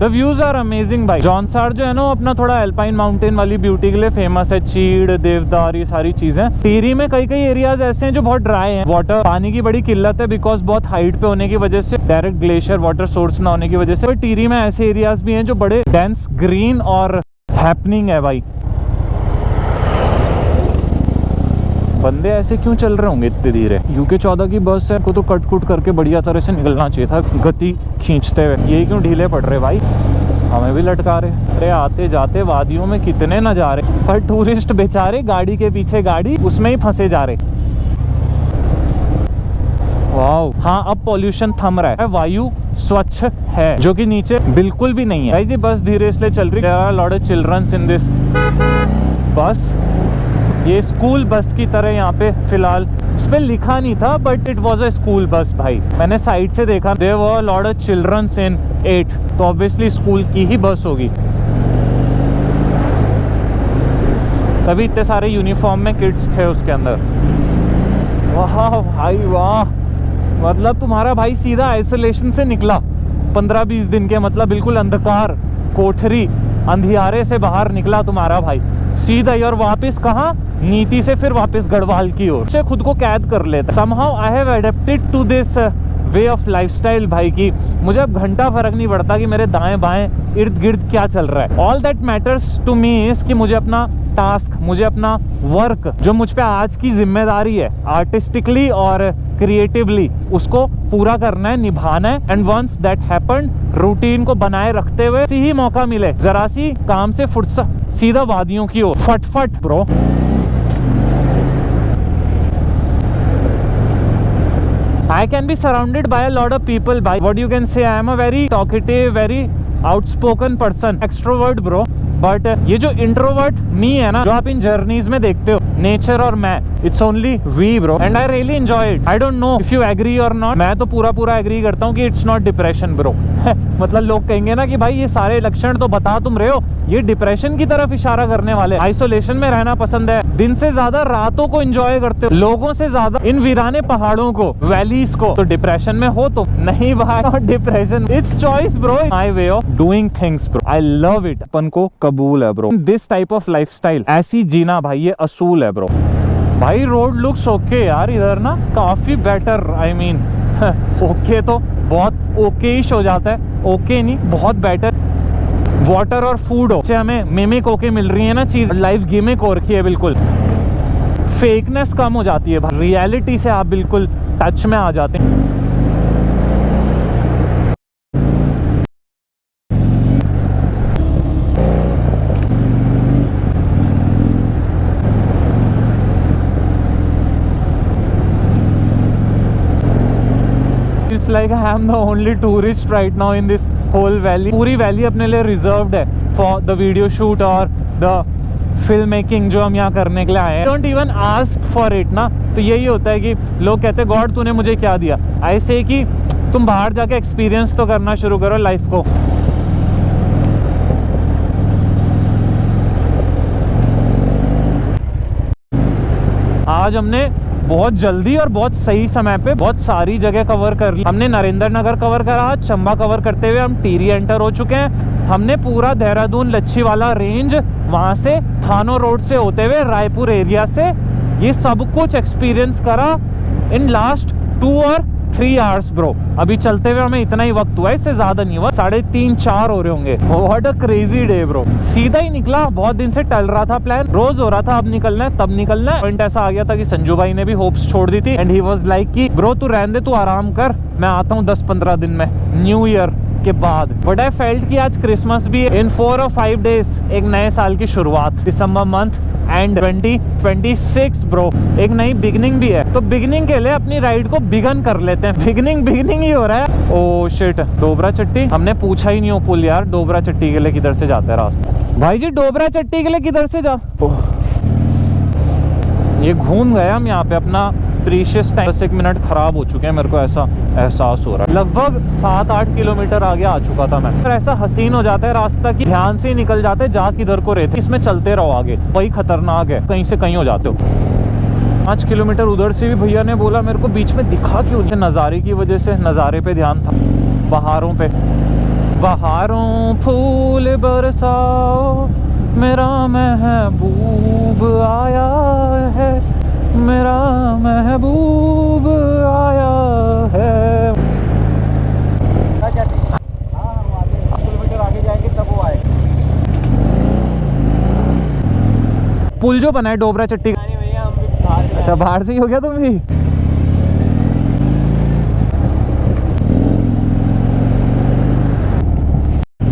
The views are amazing भाई। जॉनसार जो है ना वो अपना थोड़ा एल्पाइन माउंटेन वाली ब्यूटी के लिए फेमस है, चीड़, देवदार, ये सारी चीजें। टिहरी में कई एरियाज ऐसे हैं जो बहुत ड्राई हैं, वाटर पानी की बड़ी किल्लत है बिकॉज बहुत हाइट पे होने की वजह से, डायरेक्ट ग्लेशियर वाटर सोर्स ना होने की वजह से। टिहरी में ऐसे एरियाज भी हैं जो बड़े डेंस ग्रीन और हैपनिंग है भाई। बंदे ऐसे क्यों चल रहे होंगे इतने धीरे? यूके 14 की बस है को तो कट कुट करके बढ़िया तरह से निकलना चाहिए था गति खींचते हुए। ये क्यों ढीले पड़ रहे भाई? हमें भी लटका रहे। अरे आते जाते वादियों में कितने नजारे, पर टूरिस्ट बेचारे गाड़ी के पीछे गाड़ी उसमें ही फंसे जा रहे। वाओ, हाँ अब पॉल्यूशन थम रहा है, वायु स्वच्छ है, जो कि नीचे बिल्कुल भी नहीं है। भाई जी बस धीरे इसलिए चल रही है। There are a lot of children in this बस। ये स्कूल बस की तरह यहाँ पे फिलहाल, इस पे लिखा नहीं था but it was a school bus भाई। मैंने साइड से देखा, there were a lot of childrens in 8, तो ऑब्वियसली स्कूल की ही बस होगी। तभी इतने सारे यूनिफॉर्म में किड्स थे उसके अंदर। वाह भाई वाह, मतलब तुम्हारा भाई सीधा आइसोलेशन से निकला 15-20 दिन के, मतलब बिल्कुल अंधकार कोठरी अंधियारे से बाहर निकला तुम्हारा भाई सीधा। और वापस कहाँ? नीति से फिर वापस गढ़वाल की ओर से खुद को कैद कर लेता। Somehow I have adapted to this way of lifestyle भाई की मुझे अब घंटा फर्क नहीं पड़ता कि मेरे दाएं बाएं इर्द गिर्द क्या चल रहा है। All that matters to me is कि मुझे अपना टास्क, मुझे अपना वर्क जो मुझ पे आज की जिम्मेदारी है आर्टिस्टिकली और क्रिएटिवली, उसको पूरा करना है, निभाना है। And once that happened, routine को बनाए रखते हुए किसी ही मौका मिले जरा सी काम से फुर्सत, सीधा वादियों की ओर फटफट bro. I can be surrounded by a lot of people by what you can say I am a very talkative, very outspoken person, extrovert bro. But ये जो इंट्रोवर्ट मी है ना, जो आप इन जर्नीज में देखते हो, नेचर और मैं, it's only we bro, and I really enjoy it. I don't know if you agree और नॉट। मैं तो पूरा एग्री करता हूँ कि इट्स नॉट डिप्रेशन ब्रो। मतलब लोग कहेंगे ना कि भाई ये सारे लक्षण तो बता तुम रहे हो, ये डिप्रेशन की तरफ इशारा करने वाले। आइसोलेशन में रहना पसंद है, दिन से ज्यादा रातों को एंजॉय करते हो, लोगों से ज्यादा इन वीराने पहाड़ों को, वैलीज को, तो डिप्रेशन में हो तो नहीं भाई, not depression, it's choice bro, my way of doing things bro. I love it, अपन को कबूल है bro. This type of lifestyle, ऐसी जीना भाई, ये असूल है ब्रो। भाई रोड लुक्स ओके यार, इधर ना काफी बेटर, आई मीन ओके तो बहुत ओकेइश हो जाता है, ओके नहीं बहुत बेटर। वाटर और फूड हो, हमें मिमिक होके मिल रही है ना चीज, लाइफ गिमिक हो रखी है, बिल्कुल फेकनेस कम हो जाती है, रियलिटी से आप बिल्कुल टच में आ जाते हैं। It's like I am the only tourist right now in this whole valley. पूरी वैली अपने लिए रिजर्व्ड है for the video shoot और the फिल्म मेकिंग जो हम यहाँ करने के लिए आए हैं। Don't even ask for it ना, तो यही होता है कि लोग कहते हैं गॉड तूने मुझे क्या दिया, ऐसे कि तुम बाहर जाके एक्सपीरियंस तो करना शुरू करो लाइफ को। आज हमने बहुत जल्दी और बहुत सही समय पे बहुत सारी जगह कवर कर ली। हमने नरेंद्र नगर कवर करा, चंबा कवर करते हुए हम टिहरी एंटर हो चुके हैं। हमने पूरा देहरादून लच्छीवाला रेंज, वहां से थानो रोड से होते हुए रायपुर एरिया से ये सब कुछ एक्सपीरियंस करा इन लास्ट 2 और 3 आवर्स ब्रो। अभी चलते हुए हमें इतना ही वक्त हुआ है, इससे ज्यादा नहीं हुआ, 3:30-4 हो रहे होंगे। What a crazy day bro. सीधा ही निकला, बहुत दिन से टल रहा था प्लान, रोज हो रहा था अब निकलना है तब निकलना है। पॉइंट ऐसा आ गया था कि संजू भाई ने भी होप्स छोड़ दी थी एंड ही वाज लाइक कि ब्रो तू रहने दे, तू आराम कर, मैं आता हूँ 10-15 दिन में न्यू ईयर के बाद। बट आई फेल्ट कि आज क्रिसमस भी इन 4 और 5 डेज, एक नए साल की शुरुआत, दिसंबर मंथ एंड 2026 ब्रो, एक नई बिगनिंग भी है। तो बिगनिंग के लिए अपनी राइड को बिगन कर लेते हैं। बिगनिंग ही हो रहा है। ओ शिट, डोबरा चट्टी हमने पूछा ही नहीं हो पुल यार, डोबरा चट्टी के लिए किधर से जाता है रास्ता? भाई जी डोबरा चट्टी के लिए किधर से जा, ये घूम गए हम यहाँ पे अपना प्रीशियस टाइम। 10 मिनट खराब हो चुके हैं, मेरे को ऐसा एहसास हो रहा है। लगभग 7-8 किलोमीटर आगे आ चुका था मैं। पर ऐसा हसीन हो जाता है रास्ता कि ध्यान से निकल जाते हैं, जा किधर को रहते, इसमें चलते रहो आगे, वही खतरनाक है, कहीं से कहीं हो जाते हो। 5 किलोमीटर उधर से भी भैया ने बोला मेरे को बीच में दिखा क्यों नहीं, नज़ारे की वजह से, नज़ारे पे ध्यान था, पहाड़ों पे बहारों फूल बरसाओ, मेरा महबूब आया है, मेरा महबूब आया है। किलोमीटर आगे जाएंगे तब वो आएगा। पुल जो बना है डोबरा चट्टी का। नहीं भैया, हम भी बाहर से अच्छा, बाहर से ही हो गया तुम भी।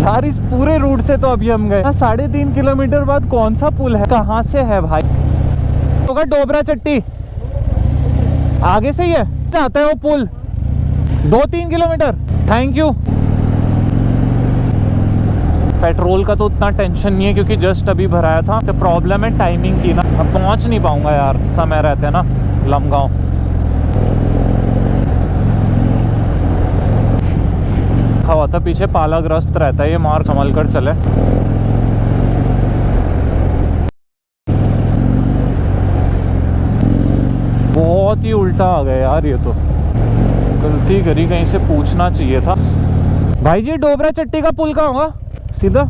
यार इस पूरे रूट से तो अभी हम गए 3.5 किलोमीटर बाद कौन सा पुल है, कहाँ से है भाई? होगा डोबरा चट्टी, आगे से ही है, जाता है वो पुल 2-3 किलोमीटर। Thank you. पेट्रोल का तो उतना टेंशन नहीं है क्योंकि जस्ट अभी भराया था। तो प्रॉब्लम है टाइमिंग की ना, अब पहुंच नहीं पाऊंगा यार, समय रहते ना लमगांव। हुआ था पीछे पालाग्रस्त रहता है ये, मार्ग संभल कर चले। बहुत ही उल्टा आ गया यार, ये तो गलती करी, कहीं से पूछना चाहिए था। भाई जी डोबरा चट्टी का पुल कहाँ होगा? सीधा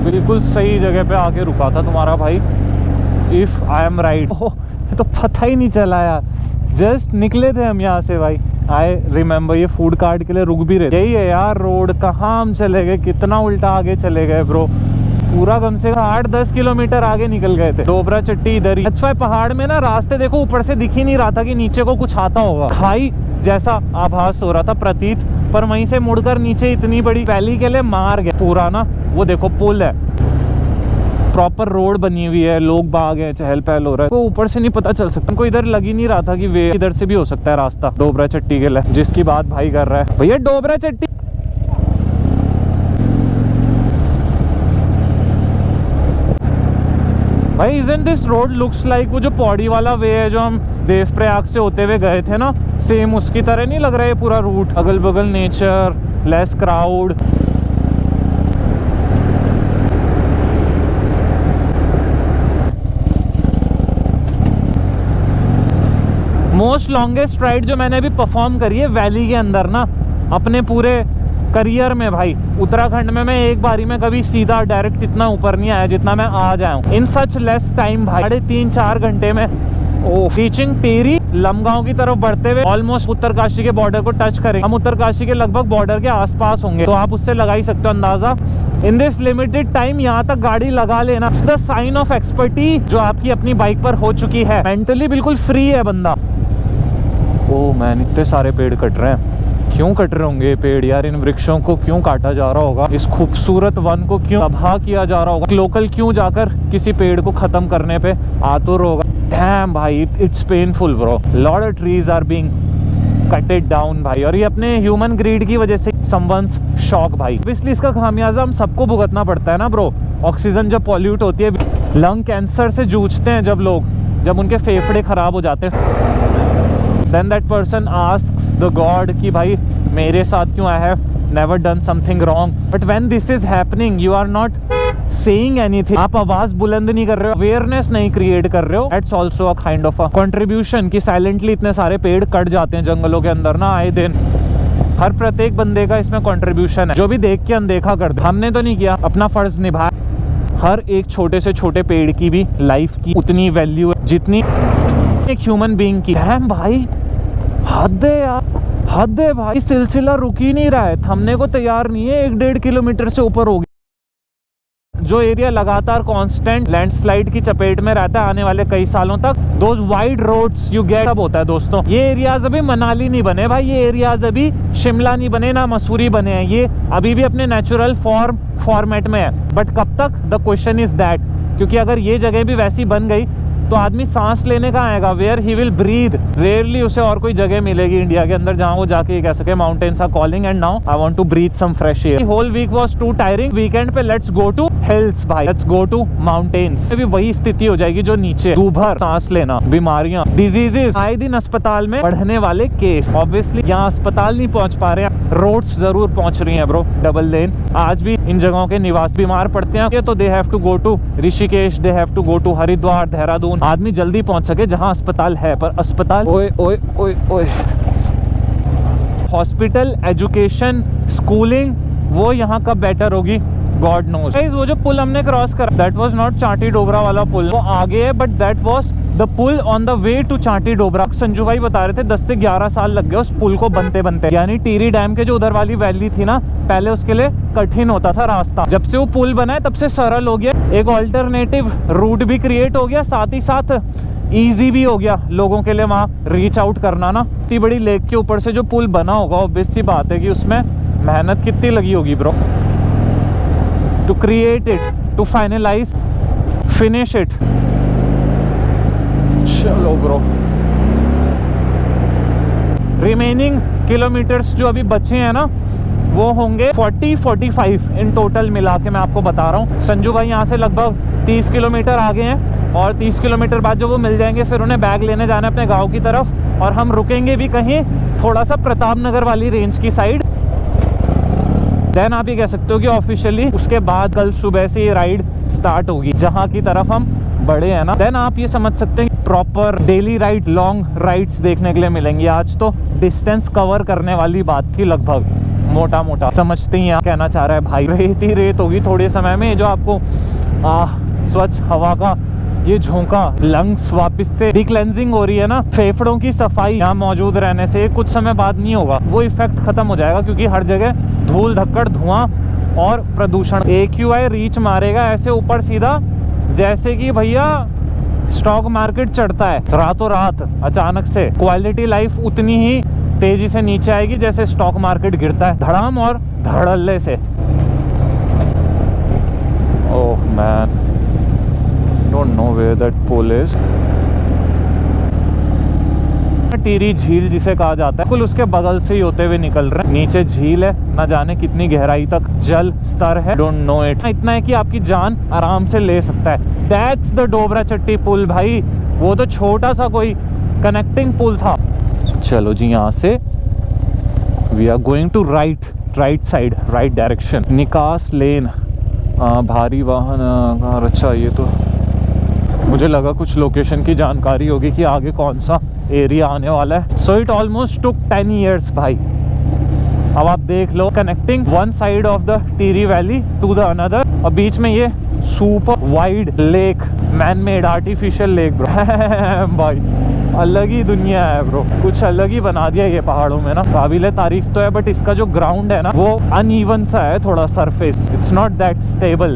बिल्कुल सही जगह पे आके रुका था तुम्हारा भाई, इफ आई एम राइट। ये तो पता ही नहीं चला यार, जस्ट निकले थे हम यहाँ से भाई। आई रिमेम्बर ये फूड कार्ट के लिए रुक भी रहे। यही है यार रोड, कहाँ हम चले गए, कितना उल्टा आगे चले गए ब्रो। पूरा कम से कम 8-10 किलोमीटर आगे निकल गए थे। डोबरा चट्टी इधर ही। पहाड़ में ना रास्ते देखो, ऊपर से दिख ही नहीं रहा था कि नीचे को कुछ आता होगा, खाई जैसा आभास हो रहा था प्रतीत, पर वहीं से मुड़कर नीचे इतनी बड़ी वैली के लिए मार गया पूरा ना। वो देखो पुल है, प्रॉपर रोड बनी हुई है, लोग बाग हैं, चहल पहल हो रहा है। को ऊपर से नहीं पता चल सकता, उनको इधर लग ही नहीं रहा था कि वे इधर से भी हो सकता है रास्ता डोबरा चट्टी के लिए, जिसकी बात भाई कर रहा है। भैया डोबरा चट्टी भाई, isn't this road looks like वो जो पौड़ी वाला वे है जो हम देवप्रयाग से होते हुए गए थे ना, सेम उसकी तरह नहीं लग रहा है पूरा रूट? अगल बगल nature, less crowd. Most longest ride जो मैंने अभी परफॉर्म करी है वैली के अंदर ना, अपने पूरे करियर में भाई। उत्तराखंड में मैं एक बारी में कभी सीधा डायरेक्ट इतना ऊपर नहीं आया जितना मैं आज आया हूँ इन सच लेस टाइम भाई। 3.5-4 घंटे में रीचिंग टेरी लमगांव की तरफ बढ़ते हुए ऑलमोस्ट उत्तरकाशी के बॉर्डर को टच करेंगे। हम उत्तरकाशी के लगभग बॉर्डर के आसपास होंगे, तो आप उससे लगा ही सकते हो अंदाजा। इन दिस लिमिटेड टाइम यहाँ तक गाड़ी लगा लेना, it's the sign of expertise जो आपकी अपनी बाइक पर हो चुकी है। मेंटली बिल्कुल फ्री है बंदा। ओह मैन, इतने सारे पेड़ कट रहे हैं। क्यों कट रहे होंगे पेड़ यार? इन वृक्षों को क्यों काटा जा रहा होगा? इस खूबसूरत वन को क्यों तबाह किया जा रहा होगा? लोकल क्यों जाकर किसी पेड़ को खत्म करने पे आतुर होगा? डैम भाई, it's painful bro. Lot of trees are being cutted down भाई, और ये अपने ह्यूमन ग्रीड की वजह से समवंस शॉक भाई। इसलिए इसका खामियाजा हम सबको भुगतना पड़ता है ना ब्रो। ऑक्सीजन जब पॉल्यूट होती है, लंग कैंसर से जूझते हैं जब लोग, जब उनके फेफड़े खराब हो जाते हैं, then that person asks the God कि भाई मेरे साथ क्यों? I have never done something wrong. But when this is happening, you are not saying anything. आप आवाज बुलंद नहीं कर रहे हो, अवेयरनेस नहीं क्रिएट कर रहे हो। That's also a kind of a contribution कि साइलेंटली इतने सारे पेड़ कट जाते हैं जंगलों के अंदर ना आए दिन। हर प्रत्येक बंदे का इसमें कंट्रीब्यूशन है, जो भी देख के अनदेखा कर दे। हमने तो नहीं किया, अपना फर्ज निभाया। हर एक छोटे से छोटे पेड़ की भी लाइफ की उतनी वैल्यू है जितनी एक ह्यूमन बीइंग की। डैम भाई, हद है यार, हद है भाई। सिलसिला रुक ही नहीं रहा है, थमने को तैयार नहीं है। 1-1.5 किलोमीटर से ऊपर हो गया। जो एरिया लगातार कांस्टेंट लैंडस्लाइड की चपेट में रहता है आने वाले कई सालों तक, those wide roads you get अब होता है दोस्तों। ये एरियाज अभी मनाली नहीं बने भाई, ये एरियाज अभी शिमला नहीं बने, ना मसूरी बने हैं। ये अभी भी अपने नेचुरल फॉर्मेट में है। बट कब तक? The question is that. क्योंकि अगर ये जगह भी वैसी बन गई तो आदमी सांस लेने का आएगा, where he will breathe. Rarely उसे और कोई जगह मिलेगी इंडिया के अंदर जहां वो जाके कह सके mountains are calling and now I want to breathe some fresh air. Whole week was too tiring, weekend पे लेट्स गो टू हिल्स भाई, लेट्स गो टू माउंटेन्स। भी वही स्थिति हो जाएगी जो नीचे, दूभर, सांस लेना, बीमारियां, डिजीजेस, आए दिन अस्पताल में बढ़ने वाले केस। ऑब्वियसली यहाँ अस्पताल नहीं पहुंच पा रहे हैं, रोड्स जरूर पहुंच रही हैं ब्रो, डबल लेन। आज भी इन जगहों के निवासी बीमार पड़ते हैं तो they have to go to Rishikesh, they have to go to Haridwar, Dehradun. आदमी जल्दी पहुंच सके जहां अस्पताल है, पर अस्पताल ओए ओए ओए ओए हॉस्पिटल, एजुकेशन, स्कूलिंग वो यहाँ कब बेटर होगी, गॉड नोज। वो जो पुल हमने क्रॉस करा, दैट वाज नॉट चांटी डोबरा वाला पुल, वो आगे है, बट दैट वाज द पुल on the way to Chanti Dobra. Sanju भाई बता रहे थे 10 से 11 साल लग गए उस पुल को बनते बनते। यानी टिहरी डैम के जो उधर वाली वैली थी ना, पहले उसके लिए कठिन होता था रास्ता। जब से वो पुल बना है तब से सरल हो गया, एक ऑल्टरनेटिव रूट भी क्रिएट हो गया, साथ ही साथ ईजी भी हो गया लोगों के लिए वहाँ रीच आउट करना ना। इतनी बड़ी लेक के ऊपर से जो पुल बना होगा, ऑब्वियस सी बात है कि उसमें मेहनत कितनी लगी होगी bro, to create it, to finalise, finish it. चलो ब्रो, रिमेनिंग किलोमीटर्स जो अभी बचे हैं ना, वो होंगे 40-45 इन टोटल मिला के। मैं आपको बता रहा हूँ, संजू भाई यहाँ से लगभग 30 किलोमीटर आगे हैं, और 30 किलोमीटर बाद जब वो मिल जाएंगे फिर उन्हें बैग लेने जाना है अपने गांव की तरफ, और हम रुकेंगे भी कहीं थोड़ा सा प्रताप नगर वाली रेंज की साइड। देन आप ये कह सकते हो कि ऑफिशियली उसके बाद कल सुबह से ये राइड स्टार्ट होगी जहाँ की तरफ हम बड़े हैं ना। देन आप ये समझ सकते हैं proper daily ride, long rides देखने के लिए मिलेंगी। आज तो डिस्टेंस कवर करने वाली बात थी लगभग, मोटा मोटा समझते ही यहाँ कहना चाह रहा है भाई। रेत ही रेत होगी थोड़े समय में, जो आपको स्वच्छ हवा का ये झोंका, लंग्स वापस से डिक्लेंजिंग हो रही है ना, फेफड़ों की सफाई यहाँ मौजूद रहने से कुछ समय बाद नहीं होगा, वो इफेक्ट खत्म हो जाएगा, क्योंकि हर जगह धूल धक्कड़, धुआं और प्रदूषण। AQI रीच मारेगा ऐसे ऊपर सीधा, जैसे कि भैया स्टॉक मार्केट चढ़ता है रातों रात अचानक से। क्वालिटी लाइफ उतनी ही तेजी से नीचे आएगी जैसे स्टॉक मार्केट गिरता है धड़ाम और धड़ल्ले से। Oh man, don't know where that पुल इज। टिहरी झील जिसे कहा जाता है, कुल उसके बगल से ही होते हुए निकल रहे हैं। नीचे झील है, ना जाने कितनी गहराई तक जल स्तर है, डोंट नो इट। इतना है कि आपकी जान आराम से ले सकता है। दैट्स द डोबरा चट्टी पुल भाई, वो तो छोटा सा कोई कनेक्टिंग पुल था। चलो जी, यहाँ से we are going to right side, right direction. निकास लेन, भारी वाहन। अच्छा, ये तो मुझे लगा कुछ लोकेशन की जानकारी होगी कि आगे कौन सा एरिया आने वाला है। So it almost took 10 years भाई। अब आप देख लो, connecting one side of the Tehri valley to the another, और बीच में ये super wide lake, man made artificial lake bro. भाई अलग ही दुनिया है ब्रो, कुछ अलग ही बना दिया ये पहाड़ों में ना। काबिल तारीफ तो है, बट इसका जो ग्राउंड है ना वो अनइवन सा है थोड़ा, surface it's not that stable.